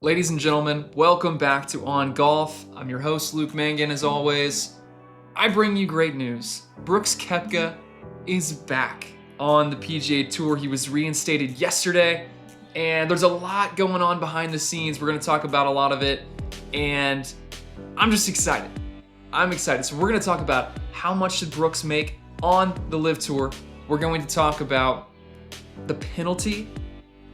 Ladies and gentlemen, welcome back to On Golf. I'm your host, Luke Mangan, as always. I bring you great news. Brooks Koepka is back on the PGA Tour. He was reinstated yesterday, and there's a lot going on behind the scenes. We're going to talk about a lot of it, and I'm just excited. I'm excited. So we're going to talk about how much did Brooks make on the LIV Tour. We're going to talk about the penalty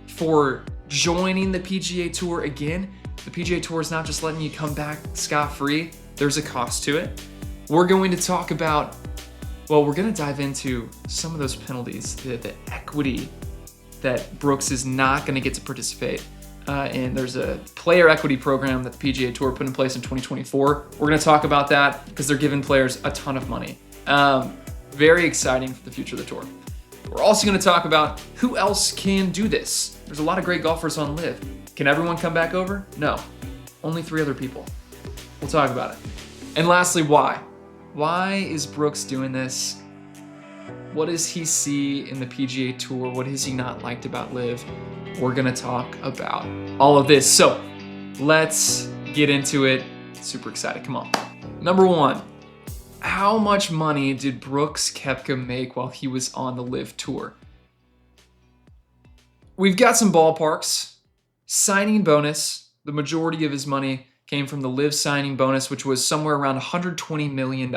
for joining the PGA Tour again. The PGA Tour is not just letting you come back scot-free. There's a cost to it. We're going to talk about, we're going to dive into some of those penalties, the equity that Brooks is not going to get to participate in. There's a player equity program that the PGA Tour put in place in 2024. We're going to talk about that because they're giving players a ton of money. Very exciting for the future of the tour. We're also going to talk about who else can do this. There's a lot of great golfers on LIV. Can everyone come back over? No. Only 3 other people. We'll talk about it. And lastly, why? Why is Brooks doing this? What does he see in the PGA Tour? What has he not liked about LIV? We're going to talk about all of this. So let's get into it. Super excited. Come on. Number 1. How much money did Brooks Koepka make while he was on the LIV Tour? We've got some ballparks. Signing bonus, the majority of his money came from the LIV signing bonus, which was somewhere around $120 million.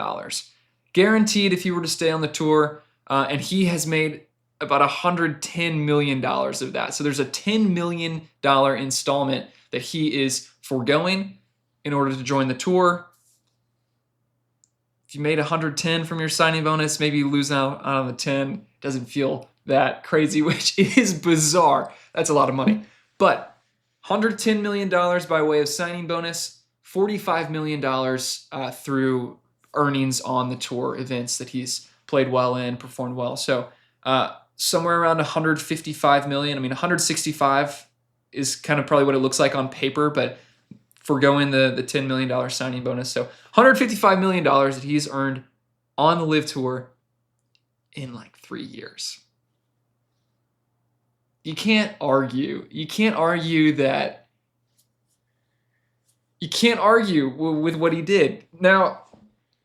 Guaranteed if he were to stay on the tour, and he has made about $110 million of that. So there's a $10 million installment that he is foregoing in order to join the tour. If you made 110 from your signing bonus, maybe you lose out on the 10. Doesn't feel that crazy, which is bizarre. That's a lot of money. But $110 million by way of signing bonus, $45 million through earnings on the tour events that he's played well in, performed well. So somewhere around $155 million. I mean, 165 is kind of probably what it looks like on paper, but foregoing the $10 million signing bonus. So $155 million that he's earned on the LIV Tour in like 3 years. You can't argue. You can't argue that. You can't argue with what he did. Now,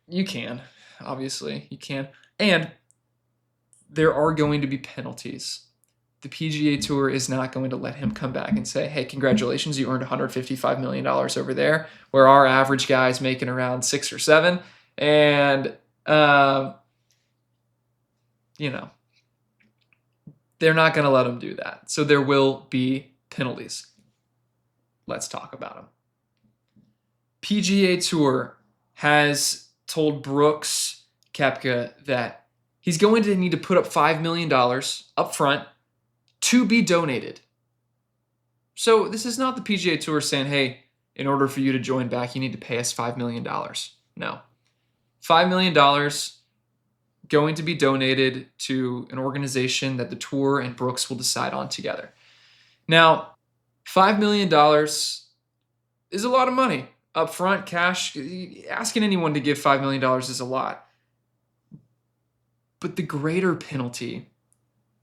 you can. Obviously, you can. And there are going to be penalties. The PGA Tour is not going to let him come back and say, hey, congratulations, you earned $155 million over there, where our average guy is making around 6 or 7. And, they're not going to let him do that. So there will be penalties. Let's talk about them. PGA Tour has told Brooks Koepka that he's going to need to put up $5 million up front to be donated. So this is not the PGA Tour saying, hey, in order for you to join back, you need to pay us $5 million. No. $5 million going to be donated to an organization that the tour and Brooks will decide on together. Now, $5 million is a lot of money. Up front, cash, asking anyone to give $5 million is a lot. But the greater penalty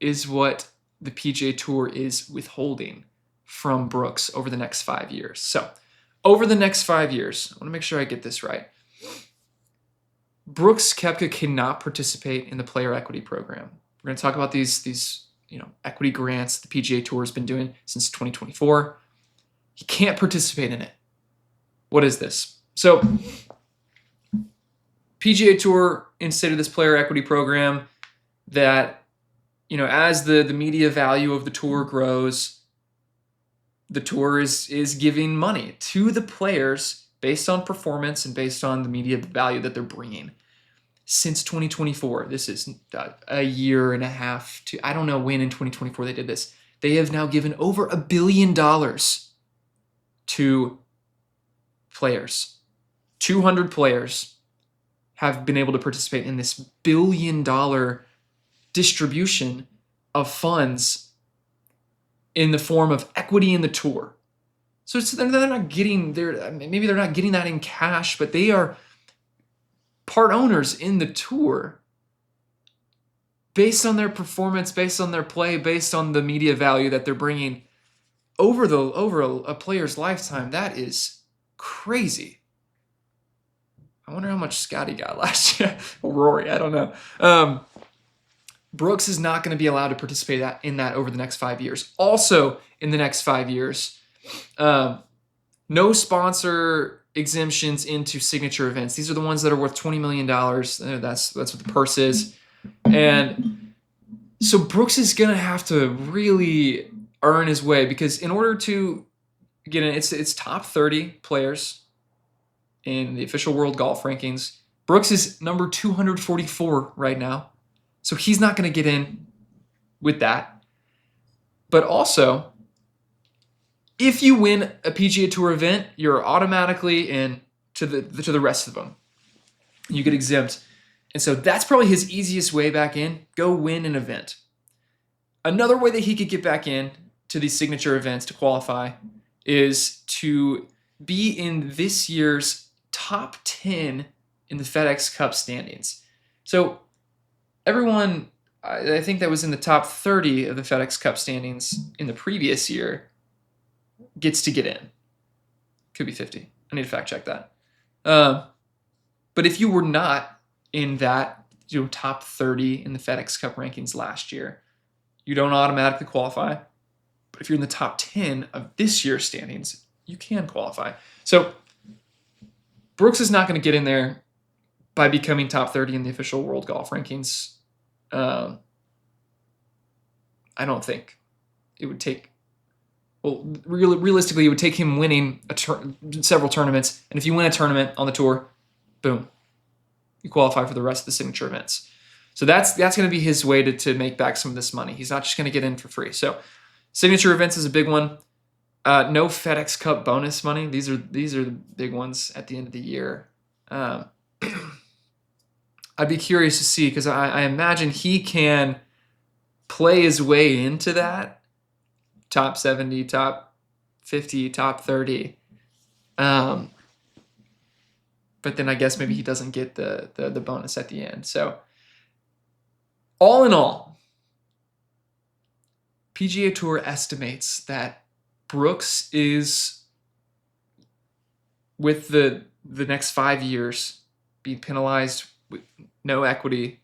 is what the PGA Tour is withholding from Brooks over the next 5 years. So, over the next 5 years, I want to make sure I get this right. Brooks Koepka cannot participate in the player equity program. We're going to talk about these equity grants the PGA Tour has been doing since 2024. He can't participate in it. What is this? So, PGA Tour instituted this player equity program that, as the media value of the tour grows, the tour is giving money to the players based on performance and based on the media value that they're bringing. Since 2024, this is a year and a half to, I don't know when in 2024 they did this. They have now given over $1 billion to players. 200 players have been able to participate in this $1 billion distribution of funds in the form of equity in the tour. So they're not getting maybe they're not getting that in cash, but they are part owners in the tour based on their performance, based on their play, based on the media value that they're bringing. over a player's lifetime, that is crazy. I wonder how much Scotty got last year. Rory, I don't know. Brooks is not going to be allowed to participate in that over the next 5 years. Also, in the next 5 years, no sponsor exemptions into signature events. These are the ones that are worth $20 million. That's what the purse is. And so Brooks is going to have to really earn his way, because in order to get in, it's top 30 players in the official world golf rankings. Brooks is number 244 right now. So he's not going to get in with that. But also, if you win a PGA Tour event, you're automatically in to the rest of them. You get exempt. And so that's probably his easiest way back in. Go win an event. Another way that he could get back in to these signature events to qualify is to be in this year's top 10 in the FedEx Cup standings. So everyone, I think that was in the top 30 of the FedEx Cup standings in the previous year, gets to get in. Could be 50. I need to fact check that. But if you were not in that top 30 in the FedEx Cup rankings last year, you don't automatically qualify. But if you're in the top 10 of this year's standings, you can qualify. So Brooks is not going to get in there by becoming top 30 in the official world golf rankings. I don't think it would take. Well, realistically, it would take him winning several tournaments. And if you win a tournament on the tour, boom, you qualify for the rest of the signature events. So that's going to be his way to make back some of this money. He's not just going to get in for free. So signature events is a big one. No FedEx Cup bonus money. These are the big ones at the end of the year. I'd be curious to see, because I imagine he can play his way into that top 70, top 50, top 30. But then I guess maybe he doesn't get the bonus at the end. So all in all, PGA Tour estimates that Brooks is, with the next 5 years, being penalized with no equity,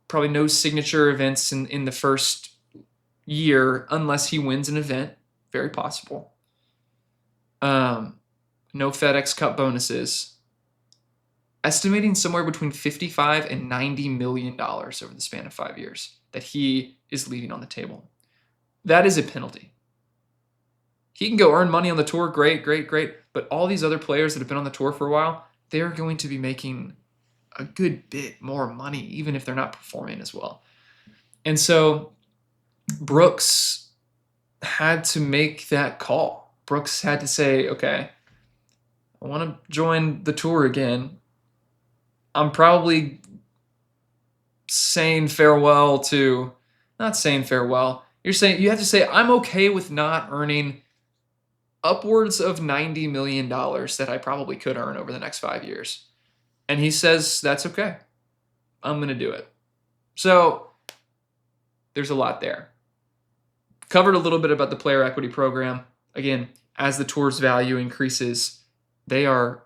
probably no signature events in the first year unless he wins an event. Very possible. No FedEx Cup bonuses. Estimating somewhere between $55 and $90 million over the span of 5 years that he is leaving on the table. That is a penalty. He can go earn money on the tour, great. But all these other players that have been on the tour for a while, they're going to be making a good bit more money, even if they're not performing as well. And so Brooks had to make that call. Brooks had to say, okay, I want to join the tour again. I'm probably saying farewell to, not saying farewell. You have to say, I'm okay with not earning upwards of $90 million that I probably could earn over the next 5 years. And he says, that's okay. I'm going to do it. So there's a lot there. Covered a little bit about the player equity program. Again, as the tour's value increases, they're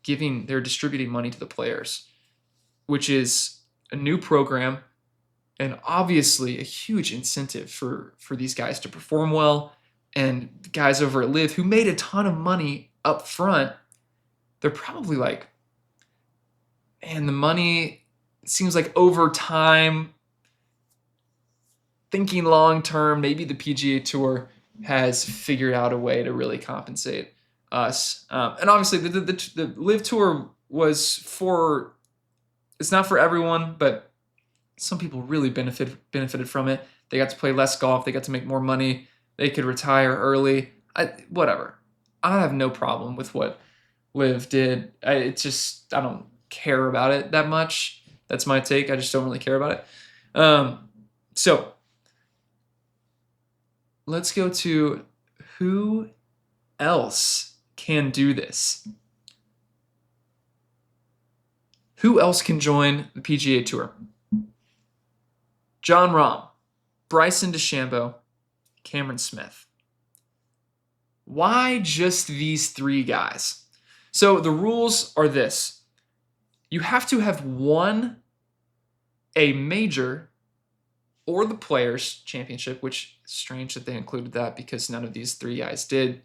distributing money to the players, which is a new program and obviously a huge incentive for these guys to perform well. And guys over at LIV who made a ton of money up front, they're probably like, man, the money seems like over time, thinking long term, maybe the PGA Tour has figured out a way to really compensate us. And obviously the LIV Tour it's not for everyone, but some people really benefited from it. They got to play less golf. They got to make more money. They could retire early. Whatever. I have no problem with what LIV did. I don't care about it that much. That's my take. I just don't really care about it. So let's go to who else can do this. Who else can join the PGA Tour? Jon Rahm, Bryson DeChambeau, Cameron Smith. Why just these 3 guys? So the rules are this. You have to have won a major or the Players' Championship, which is strange that they included that because none of these 3 guys did.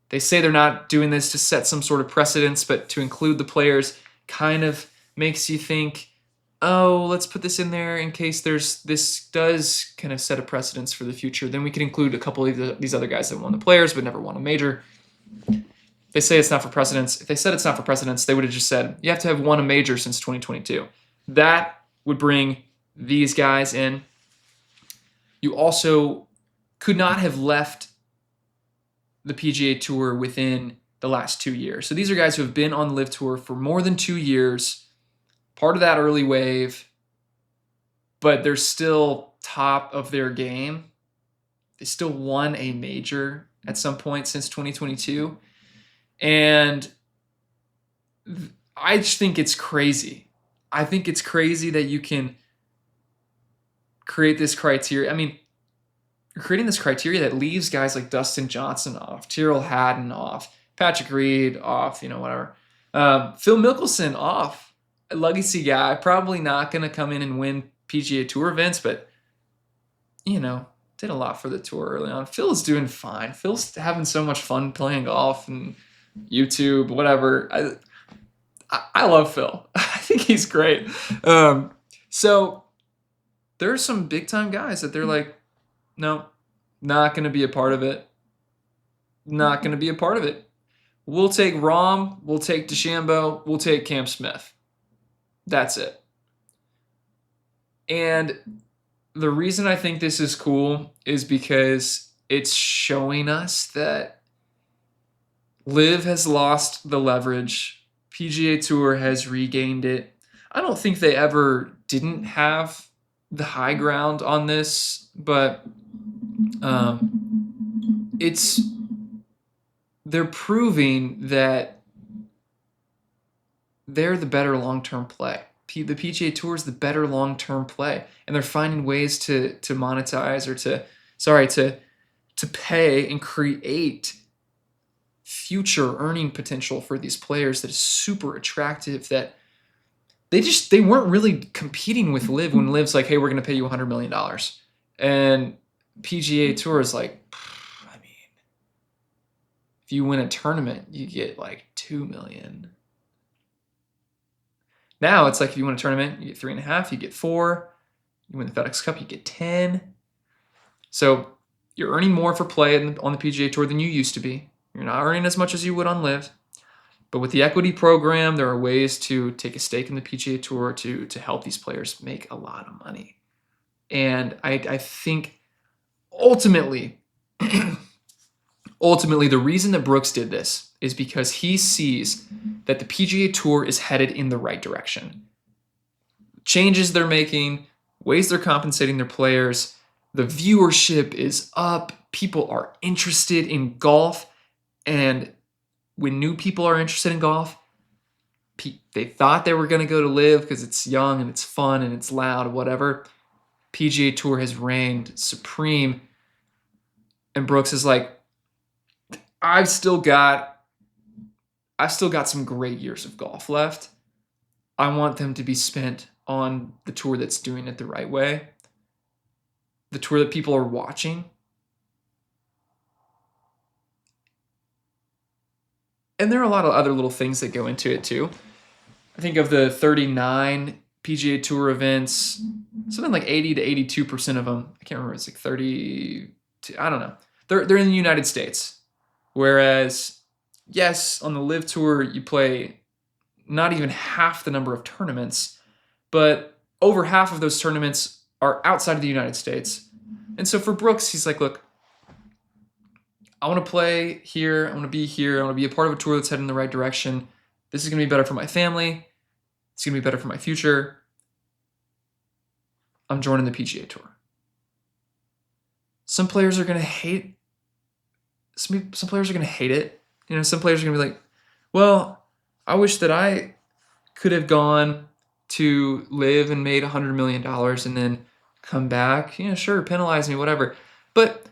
They say they're not doing this to set some sort of precedence, but to include the Players kind of makes you think, oh, let's put this in there in case this does kind of set a precedence for the future. Then we can include a couple of these other guys that won the Players but never won a major. They say it's not for precedence. If they said it's not for precedence, they would have just said, you have to have won a major since 2022. That would bring these guys in. You also could not have left the PGA Tour within the last 2 years. So these are guys who have been on the LIV Tour for more than 2 years, part of that early wave, but they're still top of their game. They still won a major at some point since 2022. And I just think it's crazy. I think it's crazy that you can create this criteria. I mean, you're creating this criteria that leaves guys like Dustin Johnson off, Tyrrell Hatton off, Patrick Reed off, whatever. Phil Mickelson off, a legacy guy, probably not going to come in and win PGA Tour events, but, did a lot for the tour early on. Phil's doing fine. Phil's having so much fun playing golf and YouTube, whatever. I love Phil. I think he's great. So there are some big time guys that they're like, no, not going to be a part of it. Not going to be a part of it. We'll take Rahm. We'll take DeChambeau. We'll take Cam Smith. That's it. And the reason I think this is cool is because it's showing us that LIV has lost the leverage. PGA Tour has regained it. I don't think they ever didn't have the high ground on this, but they're proving that they're the better long-term play. The PGA Tour is the better long-term play, and they're finding ways to monetize or to pay and create future earning potential for these players that is super attractive. That they weren't really competing with LIV when LIV's like, hey, we're going to pay you $100 million, and PGA Tour is like, I mean, if you win a tournament, you get like $2 million. Now it's like if you win a tournament, you get 3.5, you get 4. You win the FedEx Cup, you get 10. So you're earning more for play on the PGA Tour than you used to be. You're not earning as much as you would on LIV. But with the equity program, there are ways to take a stake in the PGA Tour to help these players make a lot of money. And I think ultimately, the reason that Brooks did this is because he sees that the PGA Tour is headed in the right direction. Changes they're making, ways they're compensating their players, the viewership is up, people are interested in golf, and when new people are interested in golf, they thought they were going to go to LIV because it's young and it's fun and it's loud, whatever. PGA Tour has reigned supreme, and Brooks is like, I've still got some great years of golf left. I want them to be spent on the tour that's doing it the right way, the tour that people are watching. And there are a lot of other little things that go into it too. I think of the 39 PGA Tour events, something like 80 to 82% of them, I can't remember, it's like 30, I don't know. They're in the United States. Whereas, yes, on the LIV Tour, you play not even half the number of tournaments, but over half of those tournaments are outside of the United States. And so for Brooks, he's like, look, I want to play here. I want to be here. I want to be a part of a tour that's heading in the right direction. This is going to be better for my family. It's going to be better for my future. I'm joining the PGA Tour. Some players are going to hate. Some players are going to hate it. Some players are going to be like, well, I wish that I could have gone to LIV and made $100 million and then come back. Sure, penalize me, whatever. But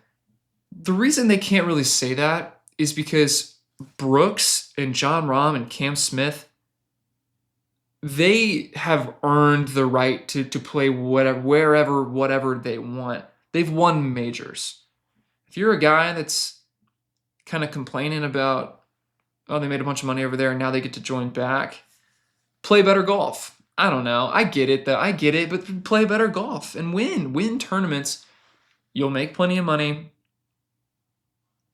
The reason they can't really say that is because Brooks and Jon Rahm and Cam Smith, they have earned the right to play whatever they want. They've won majors. If you're a guy that's kind of complaining about, oh, they made a bunch of money over there and now they get to join back, play better golf. I don't know. I get it, but play better golf and win. Win tournaments. You'll make plenty of money.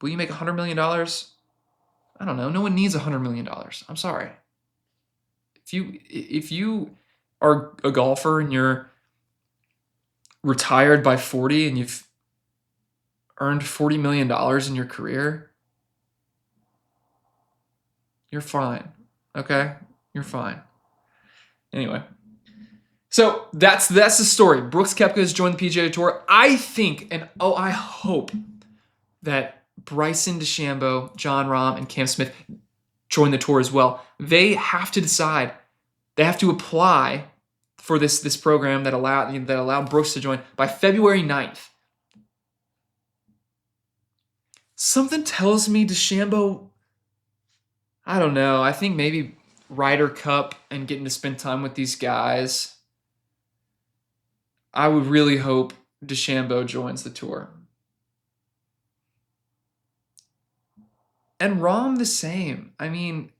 Will you make $100 million? I don't know. No one needs $100 million. I'm sorry. If you are a golfer and you're retired by 40 and you've earned $40 million in your career, you're fine. Okay? You're fine. Anyway. So that's the story. Brooks Koepka has joined the PGA Tour. I think, and I hope that Bryson DeChambeau, Jon Rahm, and Cam Smith join the tour as well. They have to decide. They have to apply for this program that allowed Brooks to join by February 9th. Something tells me DeChambeau, I don't know, I think maybe Ryder Cup and getting to spend time with these guys. I would really hope DeChambeau joins the tour. And Rahm the same. I mean,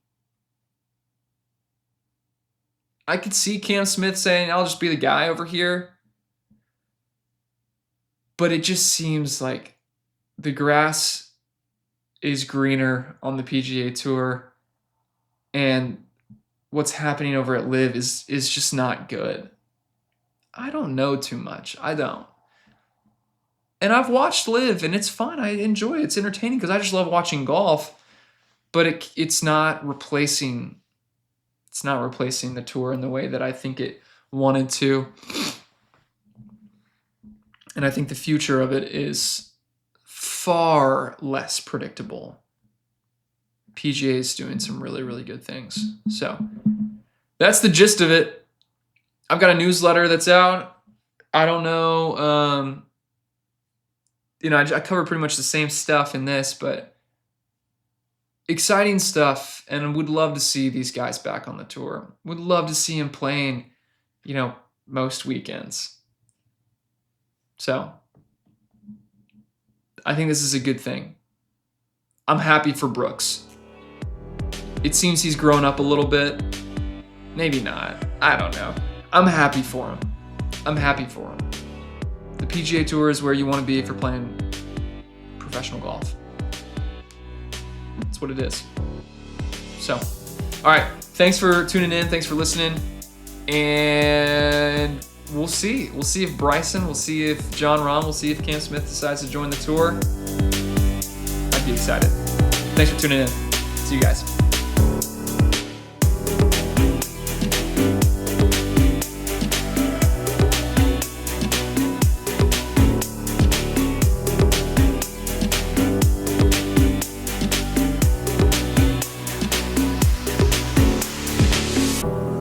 I could see Cam Smith saying, I'll just be the guy over here. But it just seems like the grass is greener on the PGA Tour. And what's happening over at LIV is just not good. I don't know too much. I don't. And I've watched LIV, and it's fun. I enjoy it. It's entertaining because I just love watching golf. But it's not replacing. It's not replacing the tour in the way that I think it wanted to. And I think the future of it is far less predictable. PGA is doing some really, really good things. So that's the gist of it. I've got a newsletter that's out. I don't know. I cover pretty much the same stuff in this, but exciting stuff, and would love to see these guys back on the tour. Would love to see him playing, most weekends. So I think this is a good thing. I'm happy for Brooks. It seems he's grown up a little bit. Maybe not. I don't know. I'm happy for him. The PGA Tour is where you want to be if you're playing professional golf. That's what it is. So, all right. Thanks for tuning in. Thanks for listening. And we'll see. We'll see if Bryson, we'll see if Jon Rahm, we'll see if Cam Smith decides to join the tour. I'd be excited. Thanks for tuning in. See you guys.